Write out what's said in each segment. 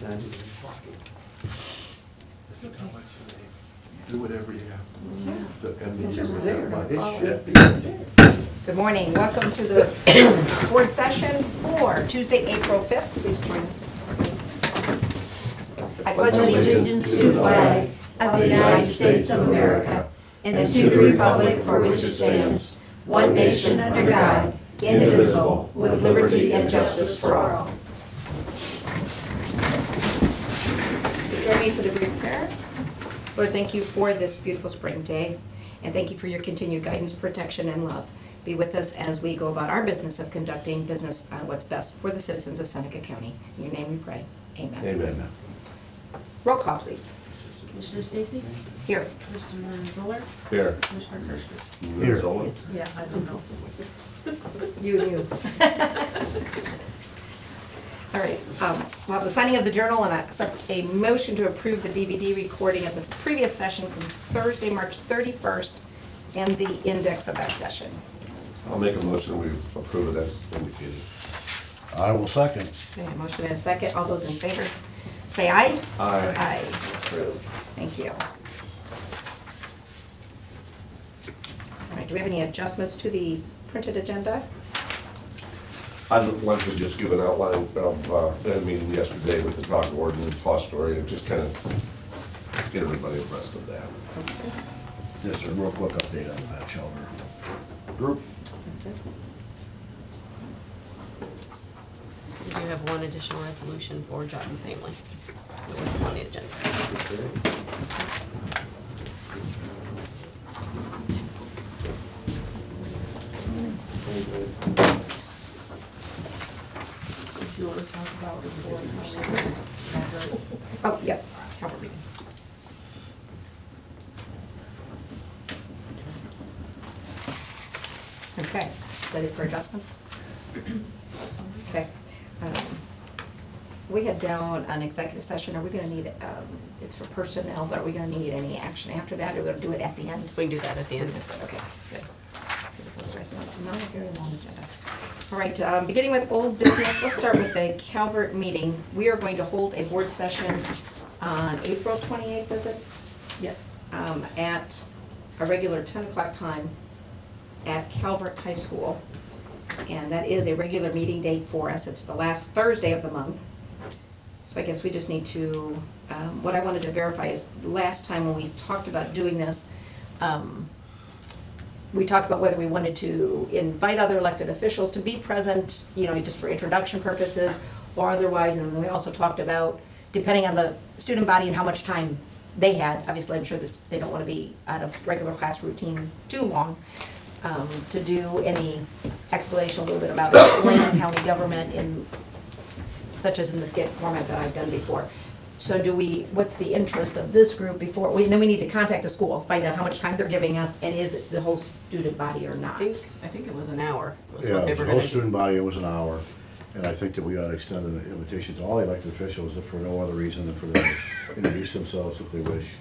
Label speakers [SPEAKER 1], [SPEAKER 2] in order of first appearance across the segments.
[SPEAKER 1] not even talking. This is how much you do whatever you have to. I mean, it should be.
[SPEAKER 2] Good morning. Welcome to the board session for Tuesday, April 5th. Please join us. I pledge allegiance to the flag of the United States of America and to the republic for which it stands, one nation under God, indivisible, with liberty and justice for all. Join me for the brief prayer. Lord, thank you for this beautiful spring day, and thank you for your continued guidance, protection, and love. Be with us as we go about our business of conducting business on what's best for the citizens of Seneca County. In your name we pray. Amen.
[SPEAKER 1] Amen.
[SPEAKER 2] Roll call, please.
[SPEAKER 3] Commissioner Stacy?
[SPEAKER 2] Here.
[SPEAKER 3] Commissioner Zoller?
[SPEAKER 1] Here.
[SPEAKER 3] Commissioner Kirschner?
[SPEAKER 1] Here.
[SPEAKER 3] Yeah, I don't know.
[SPEAKER 2] You. All right. We'll have the signing of the journal and accept a motion to approve the DVD recording of this previous session from Thursday, March 31st, and the index of that session.
[SPEAKER 1] I'll make a motion, we approve it as indicated.
[SPEAKER 4] I will second.
[SPEAKER 2] Okay, a motion and a second. All those in favor, say aye.
[SPEAKER 1] Aye.
[SPEAKER 2] Aye. Approved. Thank you. All right, do we have any adjustments to the printed agenda?
[SPEAKER 1] I'd like to just give an outline of that meeting yesterday with the dog ordinance cost story and just kind of get everybody abreast of that.
[SPEAKER 4] Just a real quick update on the Pat Shelter group.
[SPEAKER 3] We do have one additional resolution for Jordan family. It wasn't on the agenda. Did you want to talk about the 4%?
[SPEAKER 2] Oh, yep. Calvert meeting. Okay, ready for adjustments? Okay. We had down an executive session. Are we gonna need, it's for personnel, but are we gonna need any action after that, or we're gonna do it at the end?
[SPEAKER 3] We can do that at the end.
[SPEAKER 2] Okay, good. Otherwise, not a very long agenda. All right, beginning with old business, let's start with the Calvert meeting. We are going to hold a board session on April 28th, is it?
[SPEAKER 3] Yes.
[SPEAKER 2] At a regular 10 o'clock time at Calvert High School. And that is a regular meeting date for us. It's the last Thursday of the month. So I guess we just need to, what I wanted to verify is last time when we talked about doing this, we talked about whether we wanted to invite other elected officials to be present, you know, just for introduction purposes or otherwise. And we also talked about, depending on the student body and how much time they had, obviously I'm sure this, they don't want to be out of regular class routine too long, to do any explanation a little bit about Lane County government in, such as in the skit format that I've done before. So do we, what's the interest of this group before, and then we need to contact the school, find out how much time they're giving us, and is it the whole student body or not?
[SPEAKER 3] I think it was an hour. Was
[SPEAKER 4] Yeah,
[SPEAKER 3] what
[SPEAKER 4] it
[SPEAKER 3] they
[SPEAKER 4] was
[SPEAKER 3] were
[SPEAKER 4] the whole
[SPEAKER 3] gonna do.
[SPEAKER 4] student body, it was an hour. And I think that we ought to extend an invitation to all the elected officials, if for no other reason than for them to introduce themselves if they wish.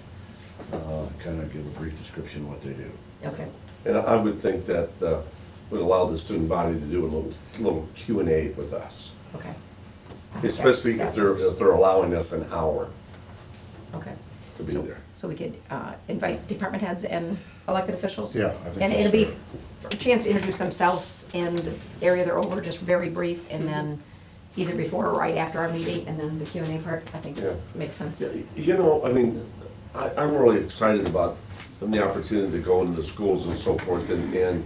[SPEAKER 4] Kind of give a brief description of what they do.
[SPEAKER 2] Okay,
[SPEAKER 1] And I would think that would allow the student body to do a little Q&A with us,
[SPEAKER 2] okay.
[SPEAKER 1] especially if they're allowing us an hour
[SPEAKER 2] Okay.
[SPEAKER 1] to be
[SPEAKER 2] So-
[SPEAKER 1] there.
[SPEAKER 2] So we could invite department heads and elected officials?
[SPEAKER 4] Yeah, I think
[SPEAKER 2] And
[SPEAKER 4] that's
[SPEAKER 2] it'll be
[SPEAKER 4] fair.
[SPEAKER 2] a chance to introduce themselves and the area they're over, just very brief, and then either before or right after our meeting, and then the Q&A part, I think this makes sense.
[SPEAKER 1] Yeah, you know, I mean, I'm really excited about the opportunity to go into the schools and so forth, and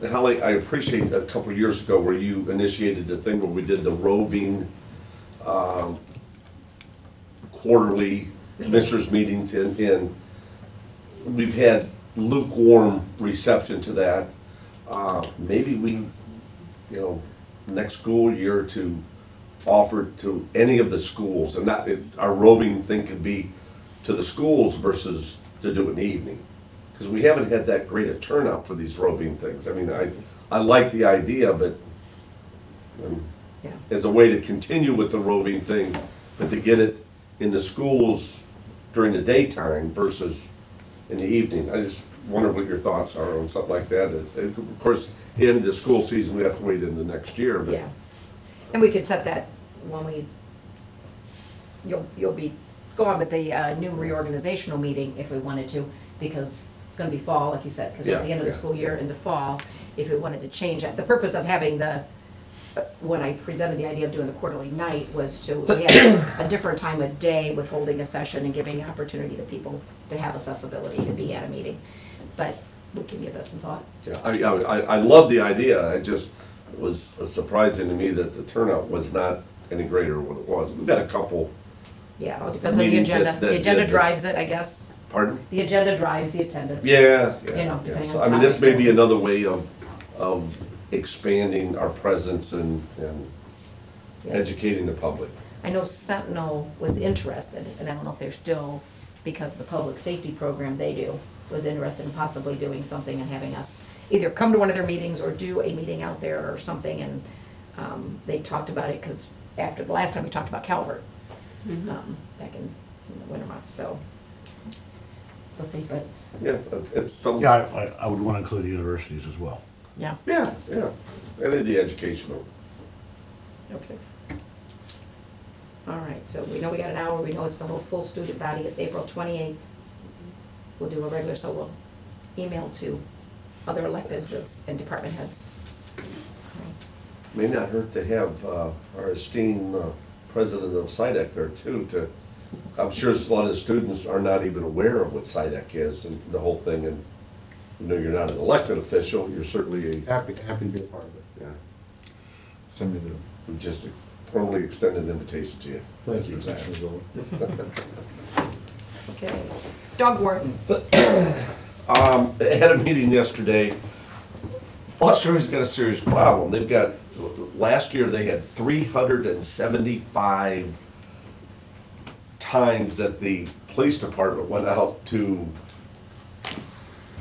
[SPEAKER 1] Holly, I appreciate a couple of years ago where you initiated the thing where we did the roving quarterly commissioners meetings, and we've had lukewarm reception to that. Maybe we, you know, next school year to offer to any of the schools, and not, our roving thing could be to the schools versus to do it in the evening. Because we haven't had that great a turnout for these roving things. I mean, I like the idea, but
[SPEAKER 2] Yeah.
[SPEAKER 1] as a way to continue with the roving thing, but to get it in the schools during the daytime versus in the evening. I just wonder what your thoughts are on something like that. Of course, the end of the school season, we have to wait into next year, but
[SPEAKER 2] Yeah. And we could set that when we you'll be gone with the new reorganizational meeting if we wanted to, because it's gonna be fall, like you said, because we're at the end of the
[SPEAKER 1] Yeah.
[SPEAKER 2] school year in the fall, if we wanted to change it. The purpose of having the, when I presented the idea of doing the quarterly night was to have a different time of day with holding a session and giving opportunity to people to have accessibility to be at a meeting. But we can give that some thought.
[SPEAKER 1] Yeah, I love the idea, it just was surprising to me that the turnout was not any greater than what it was. We've got a couple,
[SPEAKER 2] Yeah, it all depends on the
[SPEAKER 1] Meetings
[SPEAKER 2] agenda.
[SPEAKER 1] that-
[SPEAKER 2] The agenda
[SPEAKER 1] that-
[SPEAKER 2] drives it, I guess.
[SPEAKER 1] pardon?
[SPEAKER 2] The agenda drives the attendance.
[SPEAKER 1] Yeah,
[SPEAKER 2] You know,
[SPEAKER 1] yeah, yeah.
[SPEAKER 2] depending
[SPEAKER 1] So,
[SPEAKER 2] on
[SPEAKER 1] I mean, this may
[SPEAKER 2] topics.
[SPEAKER 1] be another way of expanding our presence and
[SPEAKER 2] Yeah.
[SPEAKER 1] educating the public.
[SPEAKER 2] I know Sentinel was interested, and I don't know if they're still, because of the public safety program they do, was interested in possibly doing something and having us either come to one of their meetings or do a meeting out there or something, and they talked about it, because after the last time we talked about Calvert, back in the winter months, so we'll see, but,
[SPEAKER 1] Yeah, it's some,
[SPEAKER 4] Yeah, I would want to include the universities as well.
[SPEAKER 2] yeah.
[SPEAKER 1] yeah, and the educational.
[SPEAKER 2] Okay. All right, so we know we got an hour, we know it's the whole full student body, it's April 28th. We'll do a regular, so we'll email to other electeds and department heads.
[SPEAKER 1] May not hurt to have our esteemed president of SIDEC there too, I'm sure a lot of the students are not even aware of what SIDEC is and the whole thing, and you know, you're not an elected official, you're certainly a,
[SPEAKER 5] Happy to be a part of it.
[SPEAKER 1] yeah,
[SPEAKER 5] Send me the,
[SPEAKER 1] just a formally extended invitation to you.
[SPEAKER 5] thank you,
[SPEAKER 1] Mr. Zach.
[SPEAKER 5] Commissioner Zoll.
[SPEAKER 2] Okay. Dog warden,
[SPEAKER 1] I had a meeting yesterday. Foster's got a serious problem. They've got, last year they had 375 times that the police department went out to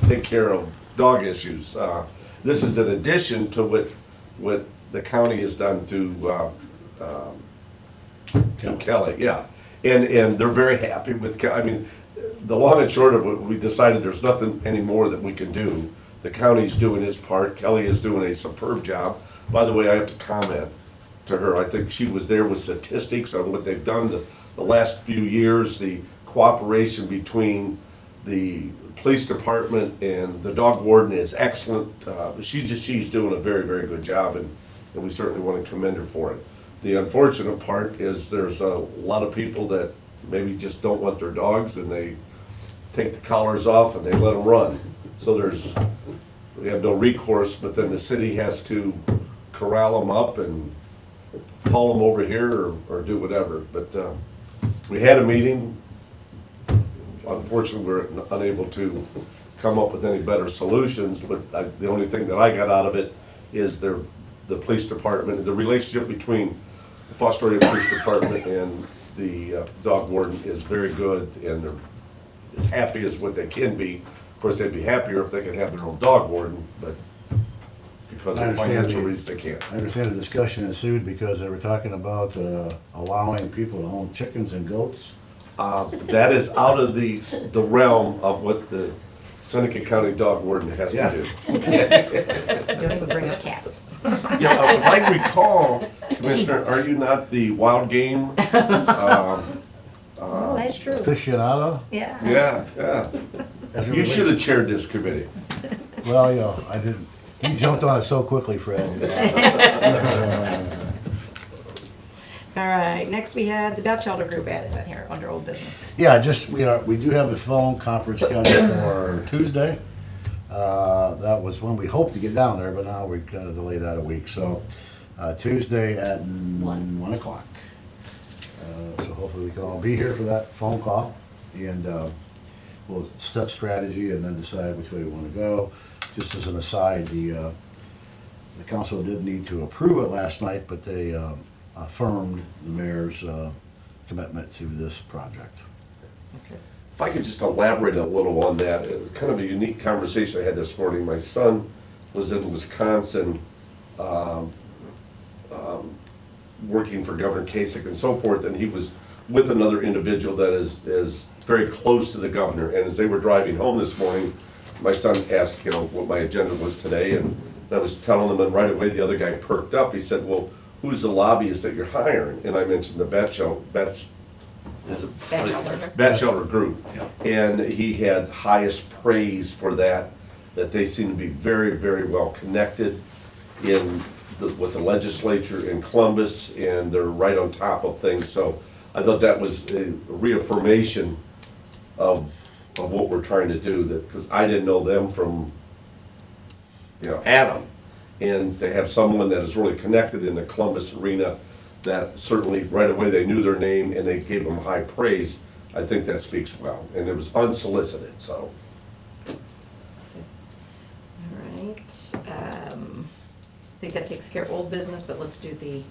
[SPEAKER 1] take care of dog issues. This is in addition to what the county has done to Kelly, yeah. And they're very happy with, I mean, the long and short of it, we decided there's nothing anymore that we can do. The county's doing its part, Kelly is doing a superb job. By the way, I have to comment to her, I think she was there with statistics on what they've done the last few years, the cooperation between the police department and the dog warden is excellent. She's doing a very, very good job, and we certainly want to commend her for it. The unfortunate part is there's a lot of people that maybe just don't want their dogs, and they take the collars off and they let them run. So we have no recourse, but then the city has to corral them up and haul them over here or do whatever. But we had a meeting. Unfortunately, we're unable to come up with any better solutions, but the only thing that I got out of it is the police department, the relationship between the Foster Area Police Department and the dog warden is very good, and they're as happy as what they can be. Of course, they'd be happier if they could have their own dog warden, but because
[SPEAKER 4] I
[SPEAKER 1] of
[SPEAKER 4] understand
[SPEAKER 1] financial
[SPEAKER 4] the-
[SPEAKER 1] reasons, they can't.
[SPEAKER 4] I understand the discussion ensued because they were talking about allowing people to own chickens and goats.
[SPEAKER 1] That is out of the realm of what the Seneca County dog warden has
[SPEAKER 4] Yeah.
[SPEAKER 1] to do.
[SPEAKER 2] don't even bring up cats.
[SPEAKER 1] Yeah, if I recall, Commissioner, are you not the wild game?
[SPEAKER 2] Oh, that's true.
[SPEAKER 4] Aficionado.
[SPEAKER 2] Yeah.
[SPEAKER 1] Yeah.
[SPEAKER 4] as it
[SPEAKER 1] You
[SPEAKER 4] relates-
[SPEAKER 1] should have chaired this committee.
[SPEAKER 4] Well, you know, I didn't, you jumped on it so quickly, Fred.
[SPEAKER 2] All right, next we had the Dutch Elder Group added in here under old business.
[SPEAKER 4] Yeah, just, we do have a phone conference scheduled for Tuesday. That was when we hoped to get down there, but now we've got to delay that a week. So Tuesday at 1 o'clock. So hopefully we can all be here for that phone call. And we'll set strategy and then decide which way we want to go. Just as an aside, the council did need to approve it last night, but they affirmed the mayor's commitment to this project.
[SPEAKER 1] If I could just elaborate a little on that, it was kind of a unique conversation I had this morning. My son was in Wisconsin, working for Governor Kasich and so forth, and he was with another individual that is very close to the governor. And as they were driving home this morning, my son asked, what my agenda was today, and I was telling him, and right away the other guy perked up. He said, well, who's the lobbyist that you're hiring? And I mentioned the is it?
[SPEAKER 2] Batchelder.
[SPEAKER 1] Batchelder Group. And he had highest praise for that they seem to be very, very well connected with the legislature in Columbus, and they're right on top of things. So I thought that was a reaffirmation of what we're trying to do, because I didn't know them from, Adam. And to have someone that is really connected in the Columbus arena, that certainly right away they knew their name and they gave them high praise, I think that speaks well. And it was unsolicited, so.
[SPEAKER 2] All right, I think that takes care of old business, but let's do the,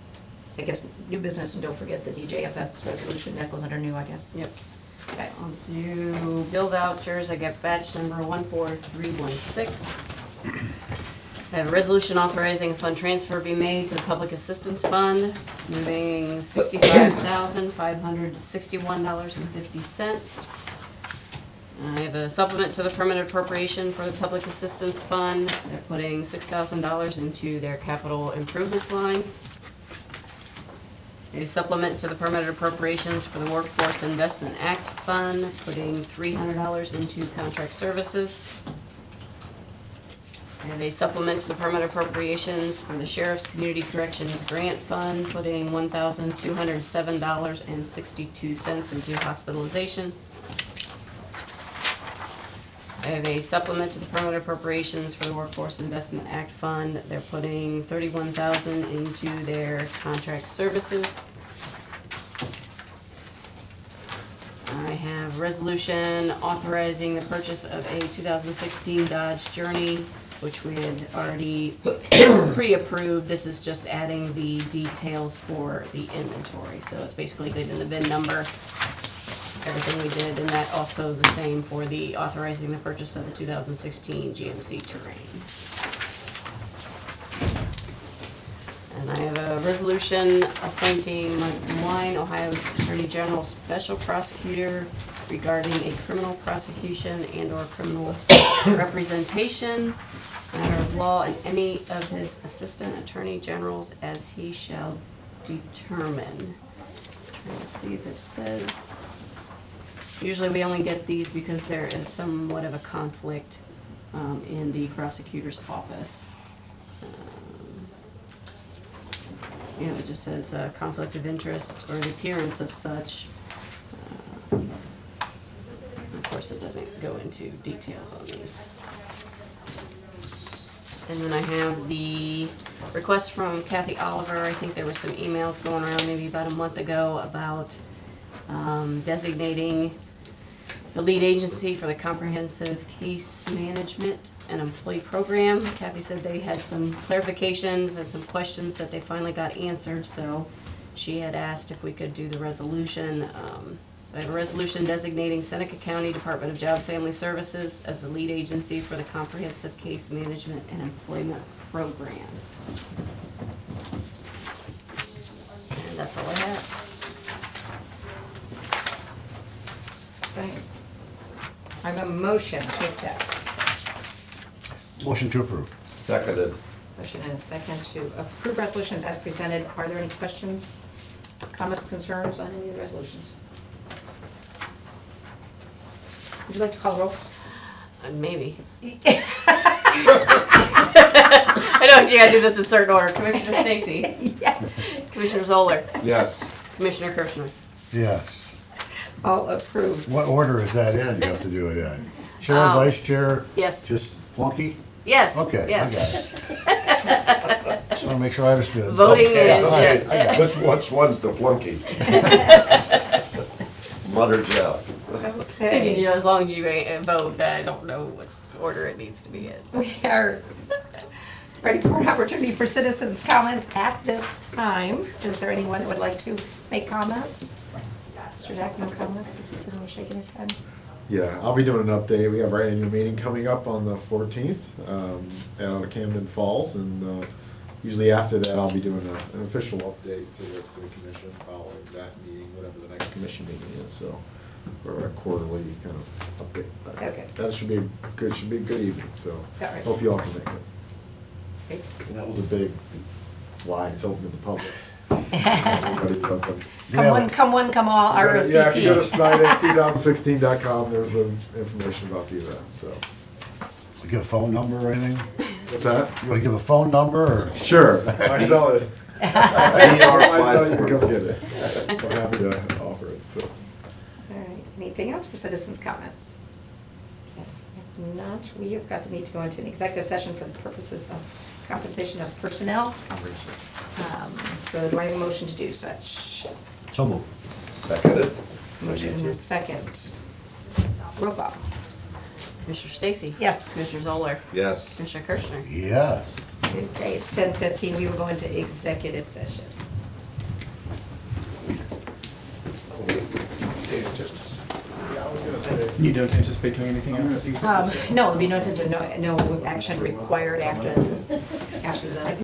[SPEAKER 2] I guess, new business, and don't forget the DJFS resolution, that goes under new, I guess.
[SPEAKER 3] Yep.
[SPEAKER 2] Okay.
[SPEAKER 3] On to bill vouchers, I got batch number 14316. I have a resolution authorizing a fund transfer be made to the Public Assistance Fund, moving $65,561.50. I have a supplement to the permanent appropriation for the Public Assistance Fund. They're putting $6,000 into their capital improvements line. A supplement to the permanent appropriations for the Workforce Investment Act Fund, putting $300 into contract services. I have a supplement to the permanent appropriations for the Sheriff's Community Corrections Grant Fund, putting $1,207.62 into hospitalization. I have a supplement to the permanent appropriations for the Workforce Investment Act Fund. They're putting $31,000 into their contract services. I have resolution authorizing the purchase of a 2016 Dodge Journey, which we had already pre-approved. This is just adding the details for the inventory. So it's basically getting the VIN number, everything we did, and that also the same for the authorizing the purchase of the 2016 GMC Terrain. And I have a resolution appointing Mike Wine, Ohio Attorney General Special Prosecutor, regarding a criminal prosecution and/or criminal representation, matter of law, and any of his assistant attorney generals as he shall determine. Trying to see if it says. Usually we only get these because there is somewhat of a conflict in the prosecutor's office. It just says conflict of interest or the appearance of such. Of course, it doesn't go into details on these. And then I have the request from Kathy Oliver. I think there were some emails going around maybe about a month ago about designating the lead agency for the Comprehensive Case Management and Employee Program. Kathy said they had some clarifications and some questions that they finally got answered, so she had asked if we could do the resolution. So I have a resolution designating Seneca County Department of Job and Family Services as the lead agency for the Comprehensive Case Management and Employment Program. And that's all I have.
[SPEAKER 2] Okay. I have a motion to accept.
[SPEAKER 4] Motion to approve.
[SPEAKER 1] Seconded.
[SPEAKER 2] Motion and a second to approve resolutions as presented. Are there any questions, comments, concerns on any of the resolutions? Would you like to call the roll?
[SPEAKER 3] Maybe. I know you gotta do this in certain order. Commissioner Stacy.
[SPEAKER 2] Yes.
[SPEAKER 3] Commissioner Zoller.
[SPEAKER 1] Yes.
[SPEAKER 3] Commissioner Kirchner.
[SPEAKER 4] Yes.
[SPEAKER 2] All approved.
[SPEAKER 4] What order is that in? You have to do it in? Chair and vice chair?
[SPEAKER 3] Yes.
[SPEAKER 4] Just flunky?
[SPEAKER 3] Yes.
[SPEAKER 4] Okay, I
[SPEAKER 3] Yes.
[SPEAKER 4] got it. Just want to make sure I understood.
[SPEAKER 3] Voting
[SPEAKER 4] Okay,
[SPEAKER 3] in.
[SPEAKER 4] all right, I got it.
[SPEAKER 1] Which one's the flunky? Mutter Jeff.
[SPEAKER 2] Okay.
[SPEAKER 3] As long as you vote, I don't know what order it needs to be in.
[SPEAKER 2] We are ready for an opportunity for citizens' comments at this time. Is there anyone that would like to make comments? Mr. Jack, no comments? Is he sitting there shaking his head?
[SPEAKER 5] Yeah, I'll be doing an update. We have our annual meeting coming up on the 14th out of Camden Falls, and usually after that, I'll be doing an official update to the commission following that meeting, whatever the next commission meeting is. So, for a quarterly kind of update.
[SPEAKER 2] Okay.
[SPEAKER 5] That should be a good evening. So,
[SPEAKER 2] All right.
[SPEAKER 5] hope you all can make it.
[SPEAKER 2] Great.
[SPEAKER 5] And that was a big, wide, it's open to the public. Everybody jumping.
[SPEAKER 2] Come one, come all,
[SPEAKER 5] Yeah, if you go to
[SPEAKER 2] RSVP.
[SPEAKER 5] science2016.com, there's information about the event, so.
[SPEAKER 4] We give a phone number or anything?
[SPEAKER 5] What's that?
[SPEAKER 4] You wanna give a phone number or?
[SPEAKER 5] Sure, I sell it. I sell you can come get it. I'm happy to offer it, so.
[SPEAKER 2] All right, anything else for citizens' comments? If not, we have got to need to go into an executive session for the purposes of compensation of personnel. So do I have a motion to do such?
[SPEAKER 4] So move.
[SPEAKER 1] Seconded.
[SPEAKER 2] Motion and a second. Roll call.
[SPEAKER 3] Commissioner Stacy?
[SPEAKER 2] Yes.
[SPEAKER 3] Commissioner Zoller?
[SPEAKER 1] Yes.
[SPEAKER 3] Commissioner Kirchner?
[SPEAKER 4] Yeah.
[SPEAKER 2] Okay, it's 10:15. We will go into executive session.
[SPEAKER 6] You don't anticipate doing anything else?
[SPEAKER 2] No, there'll be no action required after the